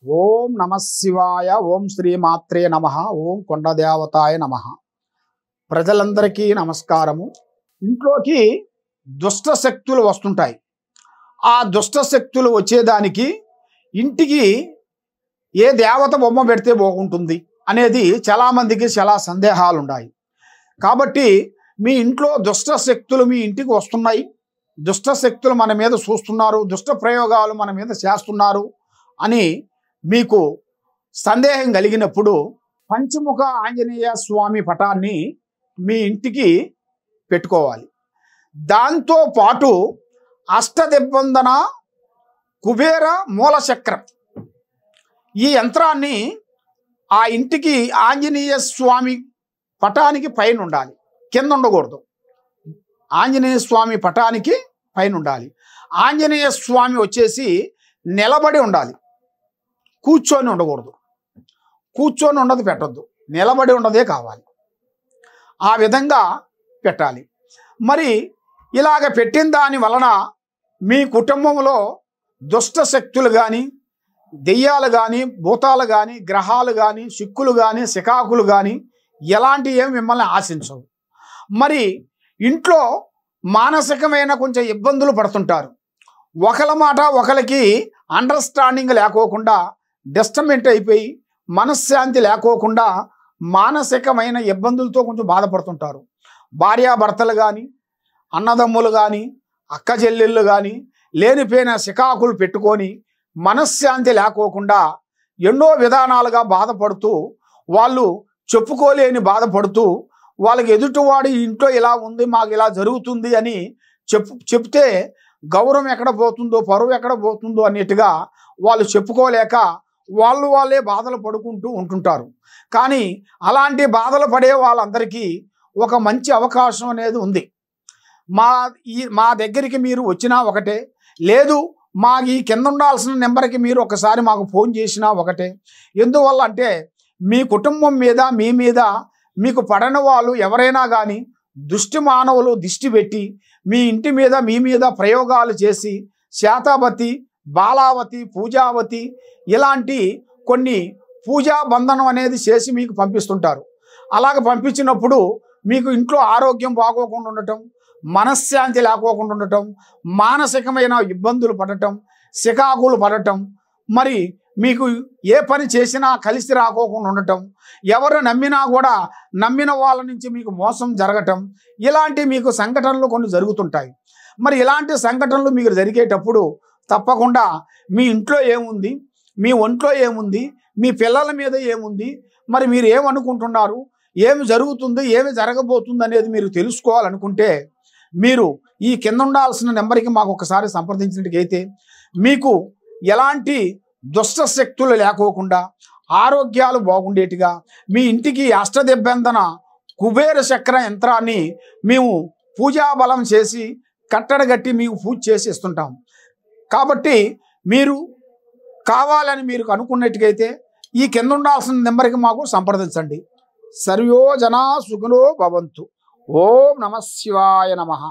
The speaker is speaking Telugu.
ఓం నమ శివాయ. ఓం శ్రీ మాత్రే నమ. ఓం కొండదేవతాయ నమ. ప్రజలందరికీ నమస్కారము. ఇంట్లోకి దుష్ట శక్తులు వస్తుంటాయి. ఆ దుష్ట శక్తులు వచ్చేదానికి ఇంటికి ఏ దేవత బొమ్మ పెడితే బాగుంటుంది అనేది చాలామందికి చాలా సందేహాలు ఉన్నాయి. కాబట్టి మీ ఇంట్లో దుష్ట శక్తులు మీ ఇంటికి వస్తున్నాయి, దుష్ట శక్తులు మన మీద చూస్తున్నారు, దుష్ట ప్రయోగాలు మన మీద చేస్తున్నారు అని మీకు సందేహం కలిగినప్పుడు పంచముఖ ఆంజనేయ స్వామి పటాన్ని మీ ఇంటికి పెట్టుకోవాలి. దాంతో పాటు అష్టదిగ్బంధన కుబేర మూలచక్రం ఈ యంత్రాన్ని ఆ ఇంటికి ఆంజనేయ స్వామి పటానికి పైన ఉండాలి, కింద ఉండకూడదు. ఆంజనేయ స్వామి పటానికి పైన ఉండాలి. ఆంజనేయ స్వామి వచ్చేసి నిలబడి ఉండాలి, కూర్చొని ఉండకూడదు. కూర్చొని ఉండదు పెట్టద్దు, నిలబడి ఉండదే కావాలి. ఆ విధంగా పెట్టాలి. మరి ఇలాగ పెట్టిన దాని వలన మీ కుటుంబంలో దుష్ట శక్తులు కానీ, దెయ్యాలు కానీ, భూతాలు కానీ, గ్రహాలు కానీ, సిక్కులు కానీ, శికాకులు కానీ ఎలాంటి ఏమి మిమ్మల్ని ఆశించవు. మరి ఇంట్లో మానసికమైన కొంచెం ఇబ్బందులు పడుతుంటారు. ఒకళ్ళ మాట ఒకరికి అండర్స్టాండింగ్ లేకోకుండా డిస్టర్బెంట్ అయిపోయి మనశ్శాంతి లేకోకుండా మానసికమైన ఇబ్బందులతో కొంచెం బాధపడుతుంటారు. భార్యాభర్తలు కానీ, అన్నదమ్ములు కానీ, అక్క చెల్లెళ్ళు కానీ లేనిపోయిన శికాకులు పెట్టుకొని మనశ్శాంతి లేకోకుండా ఎన్నో విధానాలుగా బాధపడుతూ, వాళ్ళు చెప్పుకోలేని బాధపడుతూ, వాళ్ళకి ఎదుటివాడు ఇంట్లో ఇలా ఉంది, మాకు ఇలా జరుగుతుంది అని చెప్తే గౌరవం ఎక్కడ పోతుందో, పరువు ఎక్కడ పోతుందో అన్నట్టుగా వాళ్ళు చెప్పుకోలేక వాళ్ళే బాధలు పడుకుంటూ ఉంటుంటారు. కానీ అలాంటి బాధలు పడే వాళ్ళందరికీ ఒక మంచి అవకాశం అనేది ఉంది. మా దగ్గరికి మీరు వచ్చినా ఒకటే, లేదు మాకు ఈ కింద ఉండాల్సిన నెంబర్కి మీరు ఒకసారి మాకు ఫోన్ చేసినా ఒకటే. ఎందువల్ల అంటే మీ కుటుంబం మీద, మీ మీద మీకు పడని వాళ్ళు ఎవరైనా కానీ దుష్టి మానవులు దిష్టి పెట్టి మీ ఇంటి మీద, మీ మీద ప్రయోగాలు చేసి శాతావతి, బాలావతి, పూజావతి ఇలాంటి కొన్ని పూజా బంధనం అనేది చేసి మీకు పంపిస్తుంటారు. అలాగ పంపించినప్పుడు మీకు ఇంట్లో ఆరోగ్యం బాగోకుండా ఉండటం, మనశ్శాంతి లేకోకుండా ఉండటం, మానసికమైన ఇబ్బందులు పడటం, శికాకులు పడటం, మరి మీకు ఏ పని చేసినా కలిసి రాకోకుండా ఉండటం, ఎవరు నమ్మినా కూడా నమ్మిన వాళ్ళ నుంచి మీకు మోసం జరగటం, ఇలాంటి మీకు సంఘటనలు కొన్ని జరుగుతుంటాయి. మరి ఇలాంటి సంఘటనలు మీకు జరిగేటప్పుడు తప్పకుండా మీ ఇంట్లో ఏముంది, మీ ఒంట్లో ఏముంది, మీ పిల్లల మీద ఏముంది, మరి మీరు ఏమనుకుంటున్నారు, ఏమి జరుగుతుంది, ఏమి జరగబోతుంది అనేది మీరు తెలుసుకోవాలనుకుంటే మీరు ఈ కింద ఉండాల్సిన నెంబర్కి మాకు ఒకసారి సంప్రదించినట్టుకైతే మీకు ఎలాంటి దుష్ట శక్తులు లేకోకుండా ఆరోగ్యాలు బాగుండేట్టుగా మీ ఇంటికి అష్టదిగ్బంధన కుబేర చక్ర యంత్రాన్ని మేము పూజాబలం చేసి కట్టడగట్టి మీకు పూజ చేసి ఇస్తుంటాం. కాబట్టి మీరు కావాలని మీరు అనుకున్నట్టుకైతే ఈ కింద ఉండాల్సిన నెంబర్కి మాకు సంప్రదించండి. సర్వో జనా సుఖినో భవంతు. ఓం నమ శివాయ నమః.